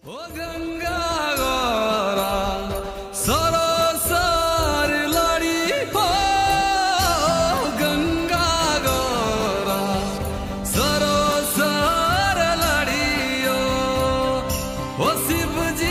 ओ गंगा गौरा सरोसर लड़ी हो, गंगा गौरा सरोसर लड़ियो, ओ शिव जी